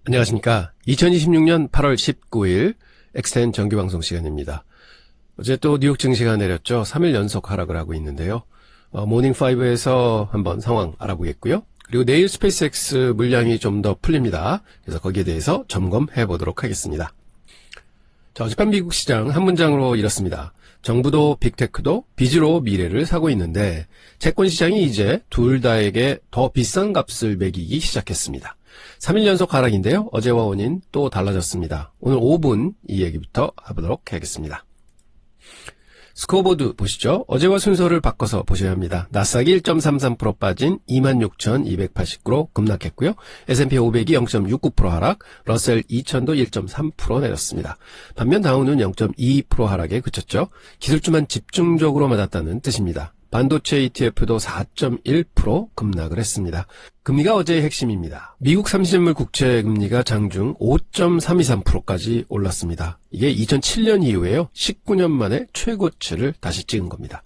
안녕하십니까. 2026년 8월 19일 엑스텐 정규방송 시간입니다. 어제 또 뉴욕 증시가 내렸죠. 3일 연속 하락을 하고 있는데요. 모닝5에서 한번 상황 알아보겠고요. 그리고 내일 스페이스X 물량이 좀 더 풀립니다. 그래서 거기에 대해서 점검해 보도록 하겠습니다. 자, 어젯밤 미국 시장 한 문장으로 이렇습니다. 정부도 빅테크도 빚으로 미래를 사고 있는데 채권 시장이 이제 둘 다에게 더 비싼 값을 매기기 시작했습니다. 3일 연속 하락인데요. 어제와 원인 또 달라졌습니다. 오늘 5분 이 얘기부터 해보도록 하겠습니다. 스코어보드 보시죠. 어제와 순서를 바꿔서 보셔야 합니다. 나스닥이 1.33% 빠진 26,289로 급락했고요. S&P 500이 0.69% 하락, 러셀 2000도 1.3% 내렸습니다. 반면 다우는 0.22% 하락에 그쳤죠. 기술주만 집중적으로 맞았다는 뜻입니다. 반도체 ETF도 4.1% 급락을 했습니다. 금리가 어제의 핵심입니다. 미국 30년물 국채 금리가 장중 5.323%까지 올랐습니다. 이게 2007년 이후에요. 19년 만에 최고치를 다시 찍은 겁니다.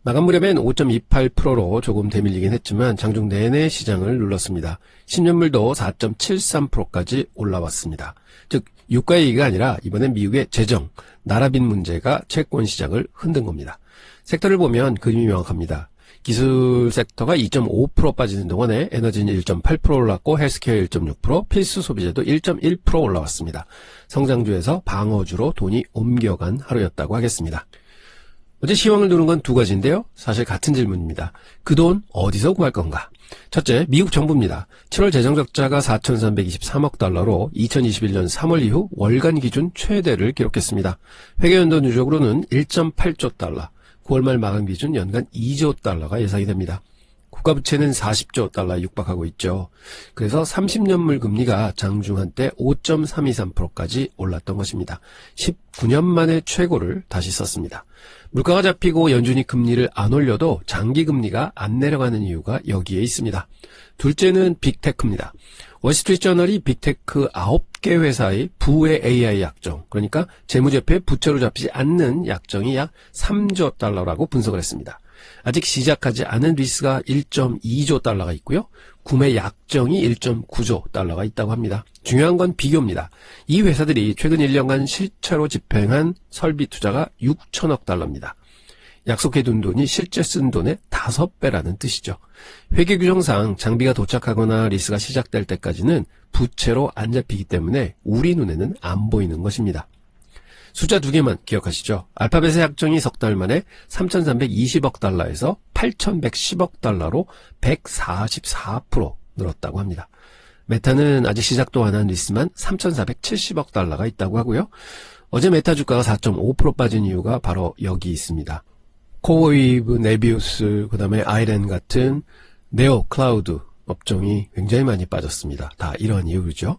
마감 무렵엔 5.28%로 조금 되밀리긴 했지만 장중 내내 시장을 눌렀습니다. 10년물도 4.73%까지 올라왔습니다. 즉 유가 얘기가 아니라 이번엔 미국의 재정, 나라빚 문제가 채권 시장을 흔든 겁니다. 섹터를 보면 그림이 명확합니다. 기술 섹터가 2.5% 빠지는 동안에 에너지는 1.8% 올랐고 헬스케어 1.6%, 필수 소비재도 1.1% 올라왔습니다. 성장주에서 방어주로 돈이 옮겨간 하루였다고 하겠습니다. 어제 시황을 두는 건 두 가지인데요. 사실 같은 질문입니다. 그 돈 어디서 구할 건가? 첫째, 미국 정부입니다. 7월 재정적자가 4,323억 달러로 2021년 3월 이후 월간 기준 최대를 기록했습니다. 회계연도 누적으로는 1.8조 달러, 9월 말 마감 기준 연간 2조 달러가 예상이 됩니다. 국가부채는 40조 달러에 육박하고 있죠. 그래서 30년물 금리가 장중 한때 5.323%까지 올랐던 것입니다. 19년 만에 최고를 다시 썼습니다. 물가가 잡히고 연준이 금리를 안 올려도 장기 금리가 안 내려가는 이유가 여기에 있습니다. 둘째는 빅테크입니다. 월스트리트저널이 빅테크 9개 회사의 부의 AI 약정, 그러니까 재무제표에 부채로 잡히지 않는 약정이 약 3조 달러라고 분석을 했습니다. 아직 시작하지 않은 리스가 1.2조 달러가 있고요. 구매 약정이 1.9조 달러가 있다고 합니다. 중요한 건 비교입니다. 이 회사들이 최근 1년간 실체로 집행한 설비 투자가 6천억 달러입니다. 약속해둔 돈이 실제 쓴 돈의 5배라는 뜻이죠. 회계규정상 장비가 도착하거나 리스가 시작될 때까지는 부채로 안 잡히기 때문에 우리 눈에는 안 보이는 것입니다. 숫자 두 개만 기억하시죠. 알파벳의 약정이 석 달 만에 3,320억 달러에서 8,110억 달러로 144% 늘었다고 합니다. 메타는 아직 시작도 안 한 리스만 3,470억 달러가 있다고 하고요. 어제 메타 주가가 4.5% 빠진 이유가 바로 여기 있습니다. 코어웨이브, 네비우스, 그 다음에 아이렌 같은 네오 클라우드 업종이 굉장히 많이 빠졌습니다. 다 이런 이유죠.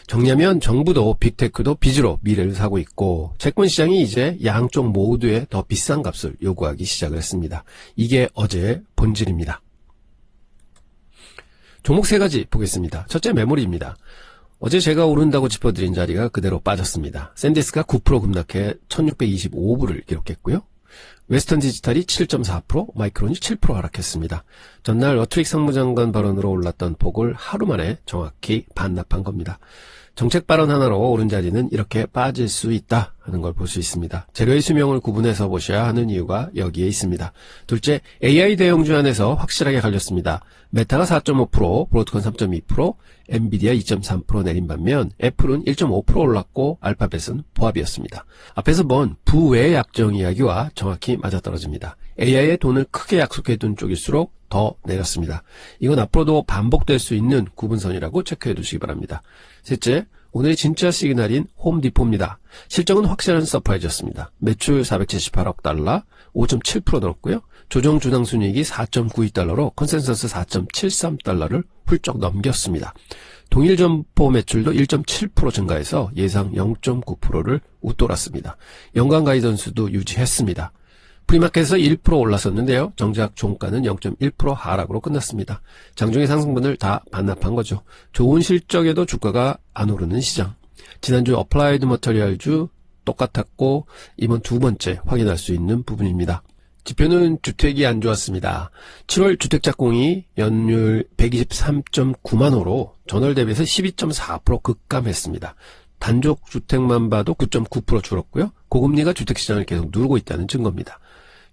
정리하면 정부도 빅테크도 빚으로 미래를 사고 있고 채권 시장이 이제 양쪽 모두에 더 비싼 값을 요구하기 시작을 했습니다. 이게 어제의 본질입니다. 종목 세 가지 보겠습니다. 첫째, 메모리입니다. 어제 제가 오른다고 짚어드린 자리가 그대로 빠졌습니다. 샌디스가 9% 급락해 1625불을 기록했고요. 웨스턴 디지털이 7.4%, 마이크론이 7% 하락했습니다. 전날 러트릭 상무장관 발언으로 올랐던 폭을 하루 만에 정확히 반납한 겁니다. 정책 발언 하나로 오른 자리는 이렇게 빠질 수 있다 하는 걸 볼 수 있습니다. 재료의 수명을 구분해서 보셔야 하는 이유가 여기에 있습니다. 둘째, AI 대형주 안에서 확실하게 갈렸습니다. 메타가 4.5%, 브로드콘 3.2%, 엔비디아 2.3% 내린 반면 애플은 1.5% 올랐고 알파벳은 보합이었습니다. 앞에서 본 부외 약정 이야기와 정확히 맞아떨어집니다. AI에 돈을 크게 약속해둔 쪽일수록 더 내렸습니다. 이건 앞으로도 반복될 수 있는 구분선이라고 체크해 두시기 바랍니다. 셋째, 오늘의 진짜 시그널인 홈디포입니다. 실적은 확실한 서프라이즈였습니다. 매출 478억 달러, 5.7% 늘었고요. 조정 주당 순이익이 4.92달러로 컨센서스 4.73달러를 훌쩍 넘겼습니다. 동일 점포 매출도 1.7% 증가해서 예상 0.9%를 웃돌았습니다. 연간 가이던스도 유지했습니다. 프리마켓에서 1% 올랐었는데요. 정작 종가는 0.1% 하락으로 끝났습니다. 장중의 상승분을 다 반납한 거죠. 좋은 실적에도 주가가 안 오르는 시장. 지난주 어플라이드 머터리얼주 똑같았고 이번 두 번째 확인할 수 있는 부분입니다. 지표는 주택이 안 좋았습니다. 7월 주택작공이 연율 123.9만 호로 전월 대비해서 12.4% 급감했습니다. 단독주택만 봐도 9.9% 줄었고요. 고금리가 주택시장을 계속 누르고 있다는 증거입니다.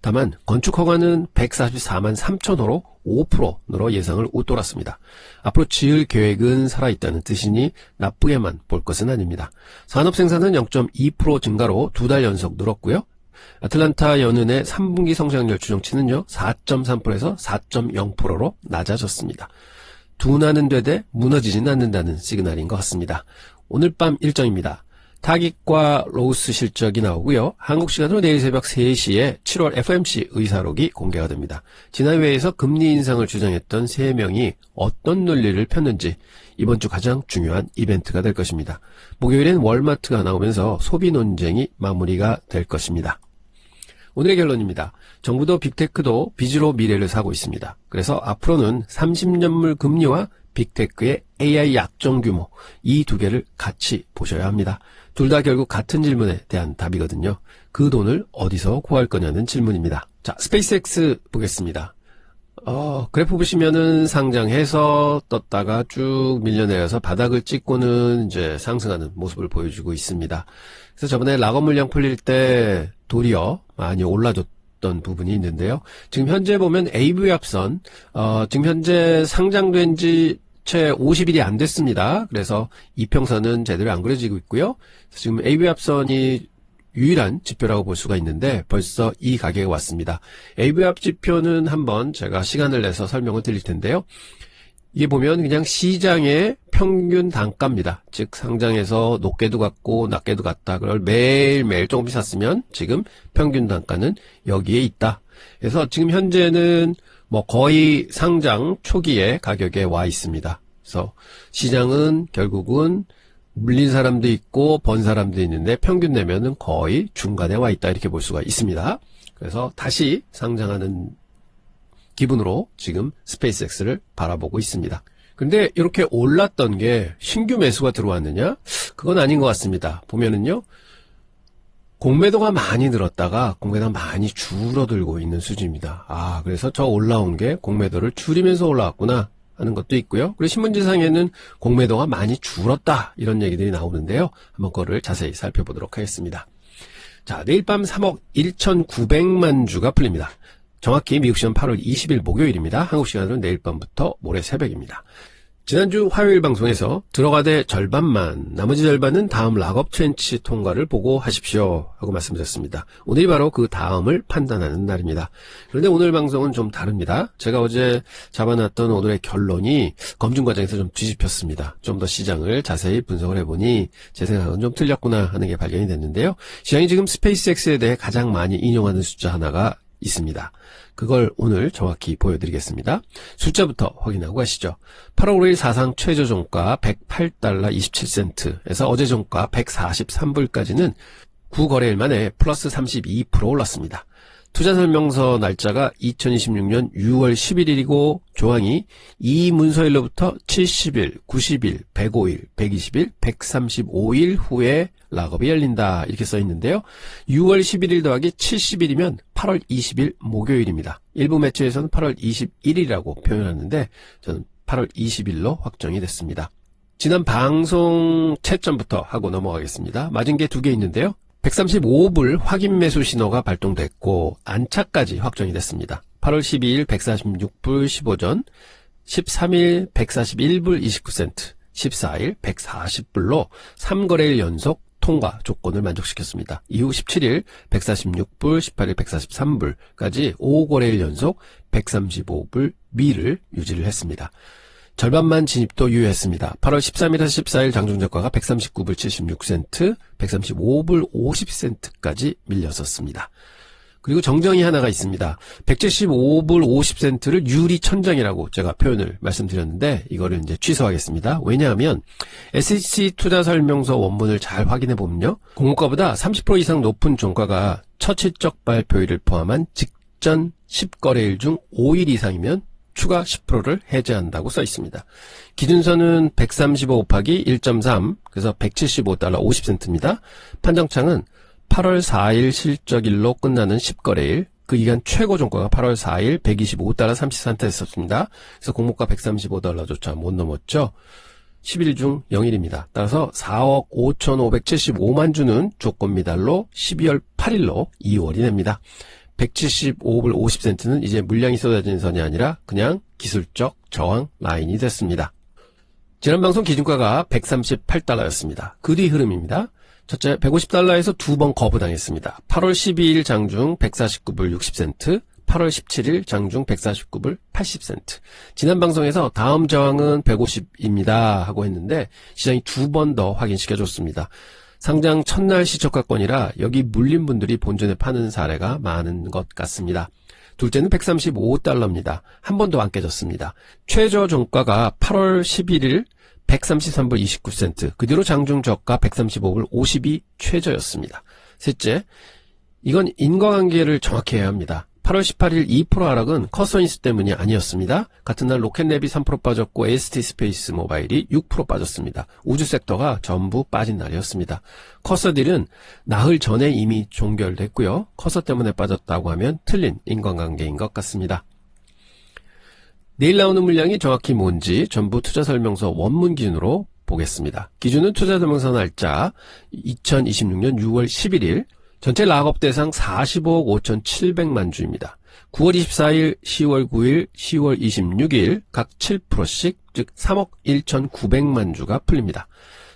다만 건축허가는 144만 3천 호로 5% 늘어 예상을 웃돌았습니다. 앞으로 지을 계획은 살아있다는 뜻이니 나쁘게만 볼 것은 아닙니다. 산업생산은 0.2% 증가로 2달 연속 늘었고요. 아틀란타 연은의 3분기 성장률 추정치는요 4.3%에서 4.0%로 낮아졌습니다. 둔화는 되되 무너지진 않는다는 시그널인 것 같습니다. 오늘 밤 일정입니다. 타깃과 로우스 실적이 나오고요. 한국 시간으로 내일 새벽 3시에 7월 FOMC 의사록이 공개가 됩니다. 지난 회에서 금리 인상을 주장했던 3명이 어떤 논리를 폈는지 이번 주 가장 중요한 이벤트가 될 것입니다. 목요일엔 월마트가 나오면서 소비 논쟁이 마무리가 될 것입니다. 오늘의 결론입니다. 정부도 빅테크도 빚으로 미래를 사고 있습니다. 그래서 앞으로는 30년물 금리와 빅테크의 AI 약정 규모 이 두 개를 같이 보셔야 합니다. 둘 다 결국 같은 질문에 대한 답이거든요. 그 돈을 어디서 구할 거냐는 질문입니다. 자, 스페이스X 보겠습니다. 그래프 보시면은 상장해서 떴다가 쭉 밀려내려서 바닥을 찍고는 이제 상승하는 모습을 보여주고 있습니다. 그래서 저번에 락업 물량 풀릴 때 도리어 많이 올라줬던 부분이 있는데요. 지금 현재 보면 AV 합선, 지금 현재 상장된 지 채 50일이 안 됐습니다. 그래서 이평선은 제대로 안 그려지고 있고요. 지금 AV 합선이 유일한 지표라고 볼 수가 있는데 벌써 이 가격에 왔습니다. AV 합 지표는 한번 제가 시간을 내서 설명을 드릴 텐데요. 이게 보면 그냥 시장의 평균 단가입니다. 즉 상장해서 높게도 갔고 낮게도 갔다. 그걸 매일매일 조금씩 샀으면 지금 평균 단가는 여기에 있다. 그래서 지금 현재는 거의 상장 초기의 가격에 와 있습니다. 그래서 시장은 결국은 물린 사람도 있고 번 사람도 있는데 평균 내면은 거의 중간에 와 있다 이렇게 볼 수가 있습니다. 그래서 다시 상장하는 기분으로 지금 스페이스X를 바라보고 있습니다. 근데 이렇게 올랐던 게 신규 매수가 들어왔느냐? 그건 아닌 것 같습니다. 보면은요. 공매도가 많이 늘었다가 공매도가 많이 줄어들고 있는 수준입니다. 그래서 저 올라온 게 공매도를 줄이면서 올라왔구나 하는 것도 있고요. 그리고 신문지상에는 공매도가 많이 줄었다 이런 얘기들이 나오는데요. 한번 그거를 자세히 살펴보도록 하겠습니다. 자, 내일 밤 3억 1,900만 주가 풀립니다. 정확히 미국 시간 8월 20일 목요일입니다. 한국 시간으로 내일 밤부터 모레 새벽입니다. 지난주 화요일 방송에서 들어가되 절반만, 나머지 절반은 다음 락업 트렌치 통과를 보고 하십시오 하고 말씀드렸습니다. 오늘이 바로 그 다음을 판단하는 날입니다. 그런데 오늘 방송은 좀 다릅니다. 제가 어제 잡아놨던 오늘의 결론이 검증 과정에서 좀 뒤집혔습니다. 좀 더 시장을 자세히 분석을 해보니 제 생각은 좀 틀렸구나 하는 게 발견이 됐는데요. 시장이 지금 스페이스X에 대해 가장 많이 인용하는 숫자 하나가 있습니다. 그걸 오늘 정확히 보여드리겠습니다. 숫자부터 확인하고 가시죠. 8월 5일 사상 최저 종가 108달러 27센트에서 어제 종가 143불까지는 9거래일 만에 플러스 32% 올랐습니다. 투자설명서 날짜가 2026년 6월 11일이고 조항이 이 문서일로부터 70일, 90일, 105일, 120일, 135일 후에 락업이 열린다 이렇게 써 있는데요. 6월 11일 더하기 70일이면 8월 20일 목요일입니다. 일부 매체에서는 8월 21일이라고 표현하는데 저는 8월 20일로 확정이 됐습니다. 지난 방송 채점부터 하고 넘어가겠습니다. 맞은 게 두 개 있는데요. 135불 확인 매수 신호가 발동됐고 안착까지 확정이 됐습니다. 8월 12일 146불 15전, 13일 141불 29센트, 14일 140불로 3거래일 연속 통과 조건을 만족시켰습니다. 이후 17일 146불, 18일 143불까지 5거래일 연속 135불 미를 유지를 했습니다. 절반만 진입도 유효했습니다. 8월 13일에서 14일 장중저가가 139불 76센트, 135불 50센트까지 밀렸었습니다. 그리고 정정이 하나가 있습니다. 175불 50센트를 유리 천장이라고 제가 표현을 말씀드렸는데 이거를 이제 취소하겠습니다. 왜냐하면 SEC 투자 설명서 원문을 잘 확인해 보면요. 공모가보다 30% 이상 높은 종가가 첫 실적 발표일을 포함한 직전 10거래일 중 5일 이상이면 추가 10%를 해제한다고 써 있습니다. 기준선은 135 곱하기 1.3 그래서 175달러 50센트입니다. 판정창은 8월 4일 실적일로 끝나는 10거래일 그 기간 최고 종가가 8월 4일 125달러 30센트였습니다. 그래서 공모가 135달러조차 못 넘었죠. 10일 중 0일입니다. 따라서 4억 5,575만 주는 조건 미달로 12월 8일로 2월이 냅니다. 175불 50센트는 이제 물량이 쏟아지는 선이 아니라 그냥 기술적 저항 라인이 됐습니다. 지난 방송 기준가가 138달러였습니다. 그 뒤 흐름입니다. 첫째, 150달러에서 두 번 거부당했습니다. 8월 12일 장중 149불 60센트, 8월 17일 장중 149불 80센트. 지난 방송에서 다음 저항은 150입니다 하고 했는데 시장이 두 번 더 확인시켜줬습니다. 상장 첫날 시초가권이라 여기 물린 분들이 본전에 파는 사례가 많은 것 같습니다. 둘째는 135달러입니다. 한 번도 안 깨졌습니다. 최저 종가가 8월 11일 133불 29센트, 그 뒤로 장중 저가 135불 50이 최저였습니다. 셋째, 이건 인과관계를 정확히 해야 합니다. 8월 18일 2% 하락은 커서 인수 때문이 아니었습니다. 같은 날 로켓neb이 3% 빠졌고 AST 스페이스 모바일이 6% 빠졌습니다. 우주 섹터가 전부 빠진 날이었습니다. 커서 딜은 나흘 전에 이미 종결됐고요. 커서 때문에 빠졌다고 하면 틀린 인과관계인 것 같습니다. 내일 나오는 물량이 정확히 뭔지 전부 투자설명서 원문 기준으로 보겠습니다. 기준은 투자설명서 날짜 2026년 6월 11일, 전체 락업 대상 45억 5,700만 주입니다. 9월 24일, 10월 9일, 10월 26일 각 7%씩, 즉 3억 1,900만 주가 풀립니다.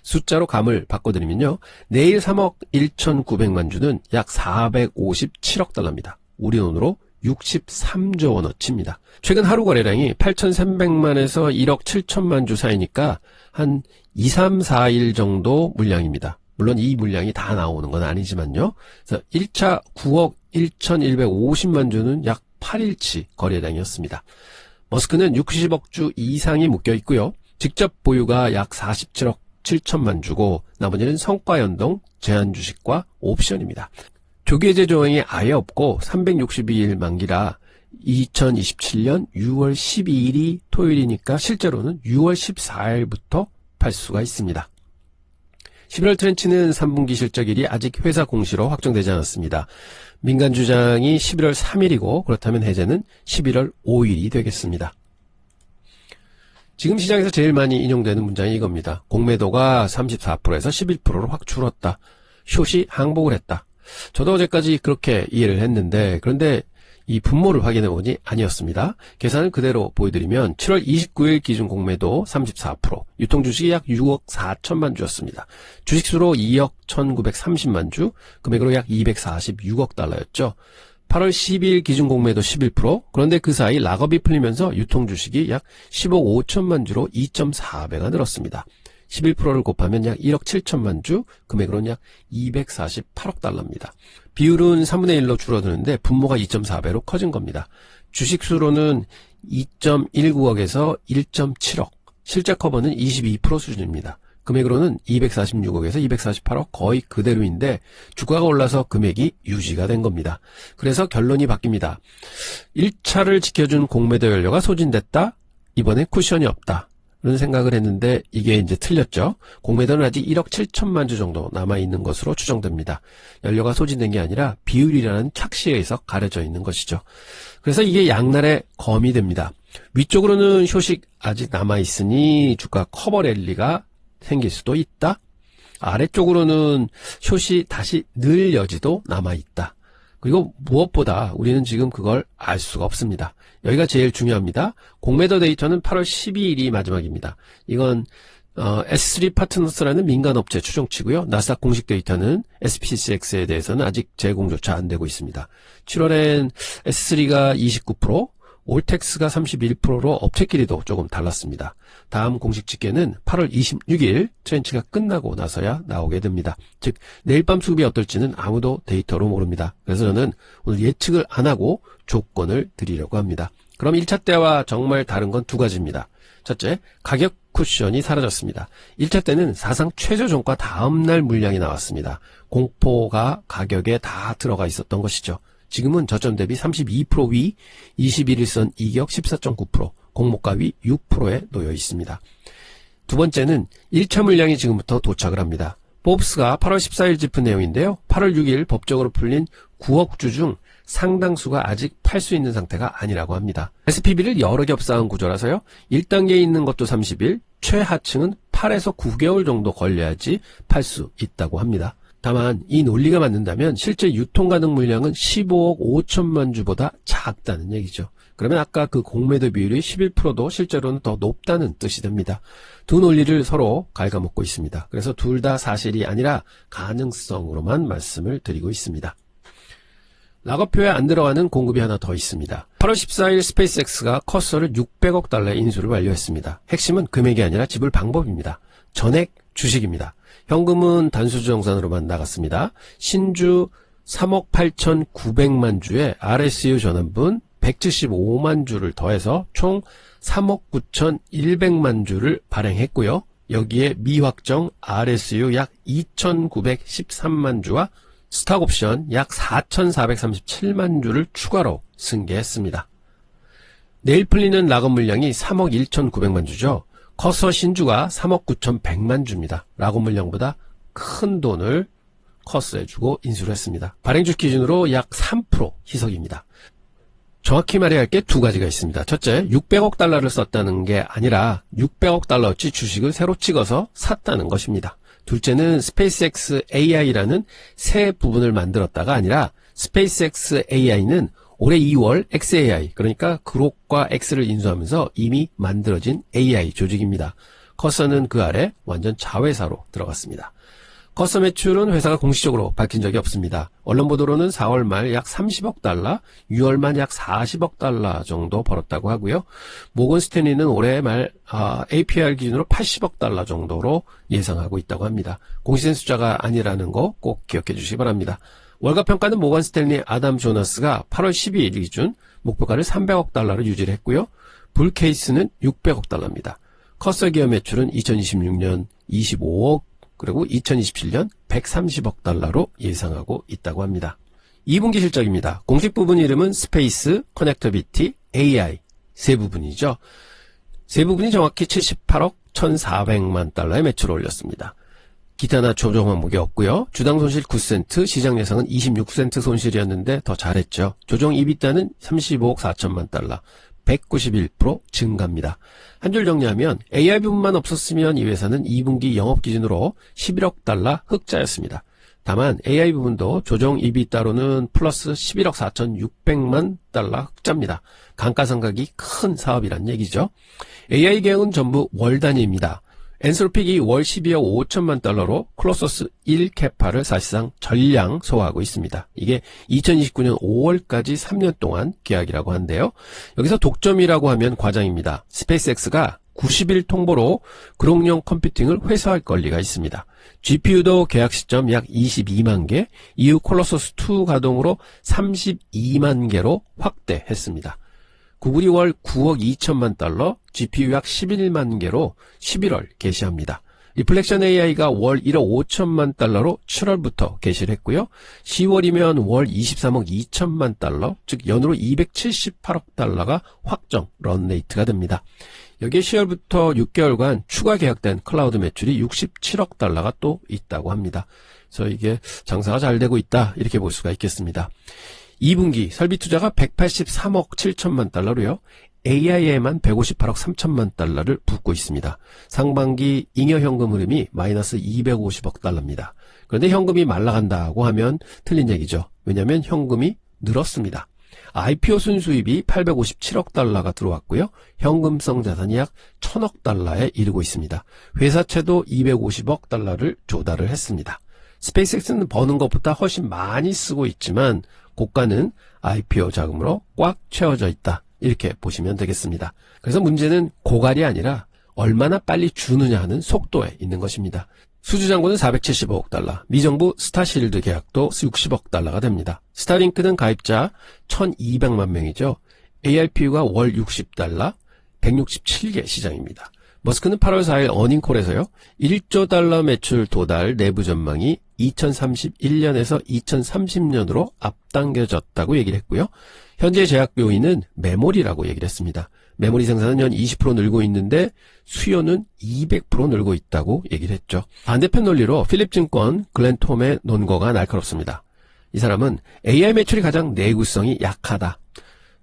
숫자로 감을 바꿔드리면요, 내일 3억 1,900만 주는 약 457억 달러입니다. 우리 돈으로 63조 원어치입니다. 최근 하루 거래량이 8,300만에서 1억 7천만 주 사이니까 한 2, 3, 4일 정도 물량입니다. 물론 이 물량이 다 나오는 건 아니지만요. 그래서 1차 9억 1,150만 주는 약 8일치 거래량이었습니다. 머스크는 60억 주 이상이 묶여 있고요. 직접 보유가 약 47억 7천만 주고 나머지는 성과 연동, 제한 주식과 옵션입니다. 조기해제 조항이 아예 없고 362일 만기라 2027년 6월 12일이 토요일이니까 실제로는 6월 14일부터 팔 수가 있습니다. 11월 트렌치는 3분기 실적일이 아직 회사 공시로 확정되지 않았습니다. 민간 주장이 11월 3일이고 그렇다면 해제는 11월 5일이 되겠습니다. 지금 시장에서 제일 많이 인용되는 문장이 이겁니다. 공매도가 34%에서 11%로 확 줄었다. 숏이 항복을 했다. 저도 어제까지 그렇게 이해를 했는데 그런데 이 분모를 확인해보니 아니었습니다. 계산을 그대로 보여드리면 7월 29일 기준 공매도 34%, 유통주식이 약 6억 4천만 주였습니다. 주식수로 2억 1930만 주, 금액으로 약 246억 달러였죠. 8월 12일 기준 공매도 11%, 그런데 그 사이 락업이 풀리면서 유통주식이 약 10억 5천만 주로 2.4배가 늘었습니다. 11%를 곱하면 약 1억 7천만 주, 금액으로는 약 248억 달러입니다. 비율은 3분의 1로 줄어드는데 분모가 2.4배로 커진 겁니다. 주식수로는 2.19억에서 1.7억, 실제 커버는 22% 수준입니다. 금액으로는 246억에서 248억 거의 그대로인데 주가가 올라서 금액이 유지가 된 겁니다. 그래서 결론이 바뀝니다. 1차를 지켜준 공매도 연료가 소진됐다? 이번에 쿠션이 없다. 그런 생각을 했는데 이게 이제 틀렸죠. 공매도는 아직 1억 7천만 주 정도 남아있는 것으로 추정됩니다. 연료가 소진된 게 아니라 비율이라는 착시에서 가려져 있는 것이죠. 그래서 이게 양날의 검이 됩니다. 위쪽으로는 숏이 아직 남아있으니 주가 커버 랠리가 생길 수도 있다. 아래쪽으로는 숏이 다시 늘 여지도 남아있다. 그리고 무엇보다 우리는 지금 그걸 알 수가 없습니다. 여기가 제일 중요합니다. 공매도 데이터는 8월 12일이 마지막입니다. 이건 S3 파트너스라는 민간업체 추정치고요. 나스닥 공식 데이터는 SPX에 대해서는 아직 제공조차 안 되고 있습니다. 7월엔 S3가 29%, 올텍스가 31%로 업체끼리도 조금 달랐습니다. 다음 공식 집계는 8월 26일 트렌치가 끝나고 나서야 나오게 됩니다. 즉 내일 밤 수급이 어떨지는 아무도 데이터로 모릅니다. 그래서 저는 오늘 예측을 안 하고 조건을 드리려고 합니다. 그럼 1차 때와 정말 다른 건 두 가지입니다. 첫째, 가격 쿠션이 사라졌습니다. 1차 때는 사상 최저 종가 다음날 물량이 나왔습니다. 공포가 가격에 다 들어가 있었던 것이죠. 지금은 저점 대비 32% 위, 21일선 이격 14.9%, 공모가 위 6%에 놓여 있습니다. 두 번째는 1차 물량이 지금부터 도착을 합니다. 포브스가 8월 14일 짚은 내용인데요. 8월 6일 법적으로 풀린 9억 주 중 상당수가 아직 팔 수 있는 상태가 아니라고 합니다. SPB를 여러 겹 쌓은 구조라서요. 1단계에 있는 것도 30일, 최하층은 8에서 9개월 정도 걸려야지 팔 수 있다고 합니다. 다만 이 논리가 맞는다면 실제 유통 가능 물량은 15억 5천만 주보다 작다는 얘기죠. 그러면 아까 그 공매도 비율이 11%도 실제로는 더 높다는 뜻이 됩니다. 두 논리를 서로 갉아먹고 있습니다. 그래서 둘 다 사실이 아니라 가능성으로만 말씀을 드리고 있습니다. 락업표에 안 들어가는 공급이 하나 더 있습니다. 8월 14일 스페이스X가 커서를 600억 달러의 인수를 완료했습니다. 핵심은 금액이 아니라 지불 방법입니다. 전액 주식입니다. 현금은 단수정산으로만 나갔습니다. 신주 3억 8,900만 주에 RSU 전환분 175만 주를 더해서 총 3억 9,100만 주를 발행했고요. 여기에 미확정 RSU 약 2,913만 주와 스탁옵션 약 4,437만 주를 추가로 승계했습니다. 내일 풀리는 락업 물량이 3억 1,900만 주죠. 커서 신주가 3억 9,100만 주입니다. 락업 물량보다 큰 돈을 커스에 주고 인수를 했습니다. 발행주 기준으로 약 3% 희석입니다. 정확히 말해야 할 게 두 가지가 있습니다. 첫째, 600억 달러를 썼다는 게 아니라 600억 달러어치 주식을 새로 찍어서 샀다는 것입니다. 둘째는 스페이스X AI라는 새 부분을 만들었다가 아니라 스페이스X AI는 올해 2월 XAI, 그러니까 그록과 X를 인수하면서 이미 만들어진 AI 조직입니다. 커서는 그 아래 완전 자회사로 들어갔습니다. 커서 매출은 회사가 공식적으로 밝힌 적이 없습니다. 언론 보도로는 4월 말 약 30억 달러, 6월 말 약 40억 달러 정도 벌었다고 하고요. 모건 스탠리는 올해 말 APR 기준으로 80억 달러 정도로 예상하고 있다고 합니다. 공시된 숫자가 아니라는 거 꼭 기억해 주시기 바랍니다. 월가 평가는 모건 스탠리 아담 조너스가 8월 12일 기준 목표가를 300억 달러로 유지를 했고요. 불 케이스는 600억 달러입니다. 커서 기업 매출은 2026년 25억, 그리고 2027년 130억 달러로 예상하고 있다고 합니다. 2분기 실적입니다. 공식 부분 이름은 스페이스, 커넥터비티, AI 세 부분이죠. 세 부분이 정확히 78억 1,400만 달러의 매출을 올렸습니다. 기타나 조정 항목이 없고요. 주당 손실 9센트, 시장 예상은 26센트 손실이었는데 더 잘했죠. 조정 EBITDA는 35억 4천만 달러, 191% 증가입니다. 한 줄 정리하면 AI 부분만 없었으면 이 회사는 2분기 영업 기준으로 11억 달러 흑자였습니다. 다만 AI 부분도 조정 EBITDA로는 플러스 11억 4,600만 달러 흑자입니다. 감가상각이 큰 사업이란 얘기죠. AI 계약은 전부 월 단위입니다. 엔솔픽이 월 12억 5천만 달러로 클로서스 1캐파를 사실상 전량 소화하고 있습니다. 이게 2029년 5월까지 3년 동안 계약이라고 하는데요. 여기서 독점이라고 하면 과장입니다. 스페이스X가 90일 통보로 그룹용 컴퓨팅을 회수할 권리가 있습니다. GPU도 계약 시점 약 22만 개, 이후 콜로서스2 가동으로 32만 개로 확대했습니다. 구글이 월 9억 2천만 달러, GPU 약 11만 개로 11월 개시합니다. 리플렉션 AI가 월 1억 5천만 달러로 7월부터 개시를 했고요. 10월이면 월 23억 2천만 달러, 즉 연으로 278억 달러가 확정 런레이트가 됩니다. 여기에 10월부터 6개월간 추가 계약된 클라우드 매출이 67억 달러가 또 있다고 합니다. 그래서 이게 장사가 잘 되고 있다, 이렇게 볼 수가 있겠습니다. 2분기 설비 투자가 183억 7천만 달러로요. AI에만 158억 3천만 달러를 붓고 있습니다. 상반기 잉여 현금 흐름이 마이너스 250억 달러입니다. 그런데 현금이 말라간다고 하면 틀린 얘기죠. 왜냐하면 현금이 늘었습니다. IPO 순수입이 857억 달러가 들어왔고요. 현금성 자산이 약 1000억 달러에 이르고 있습니다. 회사채도 250억 달러를 조달을 했습니다. 스페이스X는 버는 것보다 훨씬 많이 쓰고 있지만 고가는 IPO 자금으로 꽉 채워져 있다, 이렇게 보시면 되겠습니다. 그래서 문제는 고갈이 아니라 얼마나 빨리 주느냐 하는 속도에 있는 것입니다. 수주잔고는 475억 달러, 미정부 스타실드 계약도 60억 달러가 됩니다. 스타링크는 가입자 1200만 명이죠. ARPU가 월 60달러, 167개 시장입니다. 머스크는 8월 4일 어닝콜에서요, 1조 달러 매출 도달 내부 전망이 2031년에서 2030년으로 앞당겨졌다고 얘기를 했고요. 현재 제약 요인은 메모리라고 얘기를 했습니다. 메모리 생산은 연 20% 늘고 있는데 수요는 200% 늘고 있다고 얘기를 했죠. 반대편 논리로 필립증권 글렌톰의 논거가 날카롭습니다. 이 사람은 AI 매출이 가장 내구성이 약하다.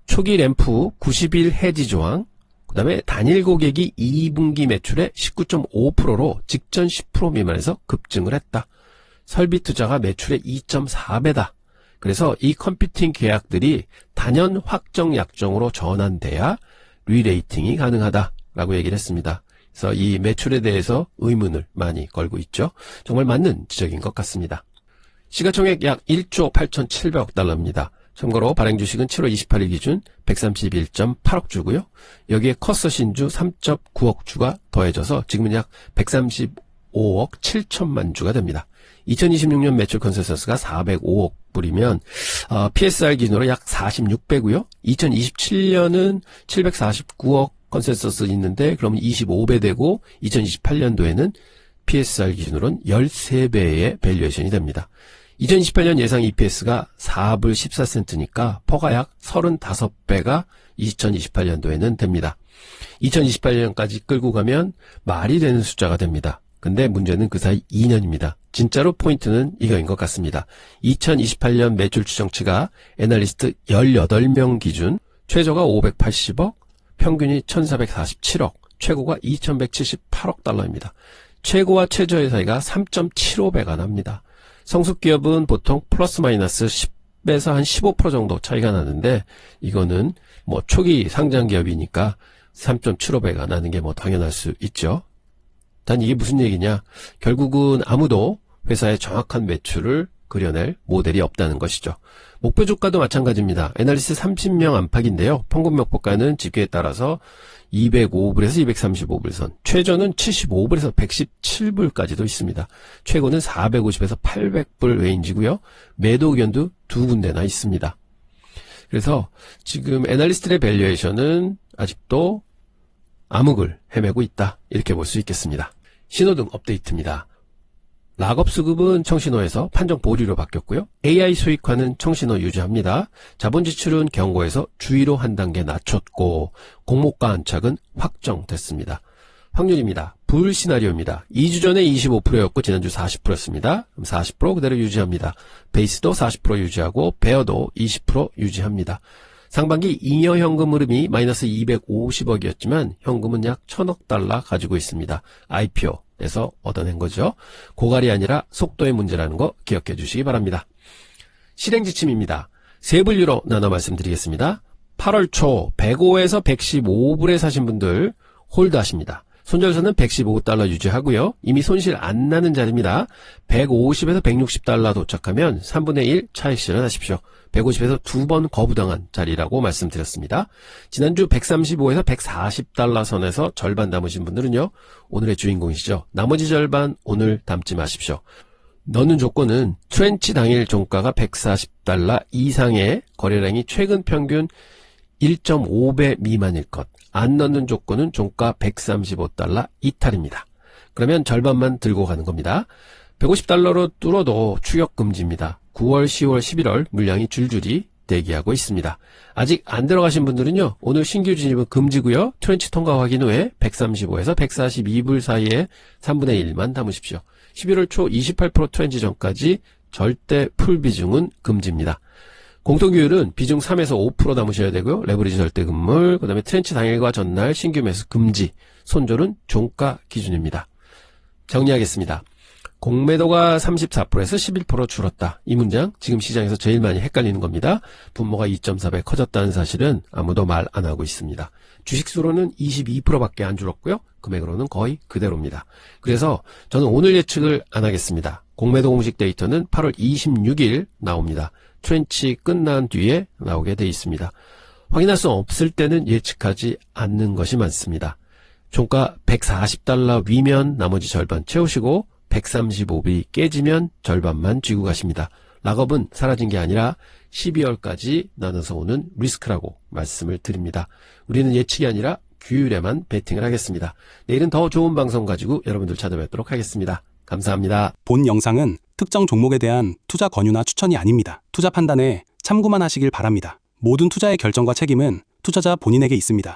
초기 램프 90일 해지 조항, 그 다음에 단일 고객이 2분기 매출의 19.5%로 직전 10% 미만에서 급증을 했다. 설비 투자가 매출의 2.4배다. 그래서 이 컴퓨팅 계약들이 단연 확정 약정으로 전환돼야 리레이팅이 가능하다라고 얘기를 했습니다. 그래서 이 매출에 대해서 의문을 많이 걸고 있죠. 정말 맞는 지적인 것 같습니다. 시가총액 약 1조 8,700억 달러입니다. 참고로 발행 주식은 7월 28일 기준 131.8억 주고요. 여기에 커서 신주 3.9억 주가 더해져서 지금은 약 135억 7천만 주가 됩니다. 2026년 매출 컨센서스가 405억 불이면 PSR 기준으로 약 46배고요. 2027년은 749억 컨센서스 있는데 그러면 25배 되고 2028년도에는 PSR 기준으로는 13배의 밸류에이션이 됩니다. 2028년 예상 EPS가 4불 14센트니까 퍼가 약 35배가 2028년도에는 됩니다. 2028년까지 끌고 가면 말이 되는 숫자가 됩니다. 근데 문제는 그 사이 2년입니다. 진짜로 포인트는 이거인 것 같습니다. 2028년 매출 추정치가 애널리스트 18명 기준 최저가 580억, 평균이 1447억, 최고가 2178억 달러입니다. 최고와 최저의 사이가 3.75배가 납니다. 성숙기업은 보통 플러스 마이너스 10에서 한 15% 정도 차이가 나는데 이거는 뭐 초기 상장 기업이니까 3.75배가 나는 게 뭐 당연할 수 있죠. 단 이게 무슨 얘기냐? 결국은 아무도 회사의 정확한 매출을 그려낼 모델이 없다는 것이죠. 목표 주가도 마찬가지입니다. 애널리스트 30명 안팎인데요. 평균 목표가는 집계에 따라서 205불에서 235불 선, 최저는 75불에서 117불까지도 있습니다. 최고는 450에서 800불 레인지고요. 매도 의견도 두 군데나 있습니다. 그래서 지금 애널리스트의 밸류에이션은 아직도 암흑을 헤매고 있다. 이렇게 볼 수 있겠습니다. 신호등 업데이트입니다. 락업 수급은 청신호에서 판정 보류로 바뀌었고요. AI 수익화는 청신호 유지합니다. 자본 지출은 경고에서 주의로 한 단계 낮췄고 공모가 안착은 확정됐습니다. 확률입니다. 불 시나리오입니다. 2주 전에 25%였고 지난주 40%였습니다. 그럼 40% 그대로 유지합니다. 베이스도 40% 유지하고 베어도 20% 유지합니다. 상반기 잉여 현금 흐름이 마이너스 250억이었지만 현금은 약 1000억 달러 가지고 있습니다. IPO에서 얻어낸 거죠. 고갈이 아니라 속도의 문제라는 거 기억해 주시기 바랍니다. 실행 지침입니다. 세 분류로 나눠 말씀드리겠습니다. 8월 초 105에서 115불에 사신 분들 홀드하십니다. 손절선은 115달러 유지하고요. 이미 손실 안 나는 자리입니다. 150에서 160달러 도착하면 3분의 1 차익 실현하십시오. 150에서 두 번 거부당한 자리라고 말씀드렸습니다. 지난주 135에서 140달러 선에서 절반 담으신 분들은요. 오늘의 주인공이시죠. 나머지 절반 오늘 담지 마십시오. 넣는 조건은 트렌치 당일 종가가 140달러 이상의 거래량이 최근 평균 1.5배 미만일 것. 안 넣는 조건은 종가 135달러 이탈입니다. 그러면 절반만 들고 가는 겁니다. 150달러로 뚫어도 추격 금지입니다. 9월, 10월, 11월 물량이 줄줄이 대기하고 있습니다. 아직 안 들어가신 분들은요. 오늘 신규 진입은 금지고요. 트렌치 통과 확인 후에 135에서 142불 사이에 3분의 1만 담으십시오. 11월 초 28% 트렌치 전까지 절대 풀 비중은 금지입니다. 공통규율은 비중 3에서 5% 담으셔야 되고요. 레버리지 절대 금물, 그 다음에 트렌치 당일과 전날 신규 매수 금지, 손절은 종가 기준입니다. 정리하겠습니다. 공매도가 34%에서 11% 줄었다. 이 문장 지금 시장에서 제일 많이 헷갈리는 겁니다. 분모가 2.4배 커졌다는 사실은 아무도 말 안 하고 있습니다. 주식수로는 22%밖에 안 줄었고요. 금액으로는 거의 그대로입니다. 그래서 저는 오늘 예측을 안 하겠습니다. 공매도 공식 데이터는 8월 26일 나옵니다. 트렌치 끝난 뒤에 나오게 돼 있습니다. 확인할 수 없을 때는 예측하지 않는 것이 많습니다. 종가 140달러 위면 나머지 절반 채우시고 135불이 깨지면 절반만 쥐고 가십니다. 락업은 사라진 게 아니라 12월까지 나눠서 오는 리스크라고 말씀을 드립니다. 우리는 예측이 아니라 규율에만 베팅을 하겠습니다. 내일은 더 좋은 방송 가지고 여러분들 찾아뵙도록 하겠습니다. 감사합니다. 본 영상은 특정 종목에 대한 투자 권유나 추천이 아닙니다. 투자 판단에 참고만 하시길 바랍니다. 모든 투자의 결정과 책임은 투자자 본인에게 있습니다.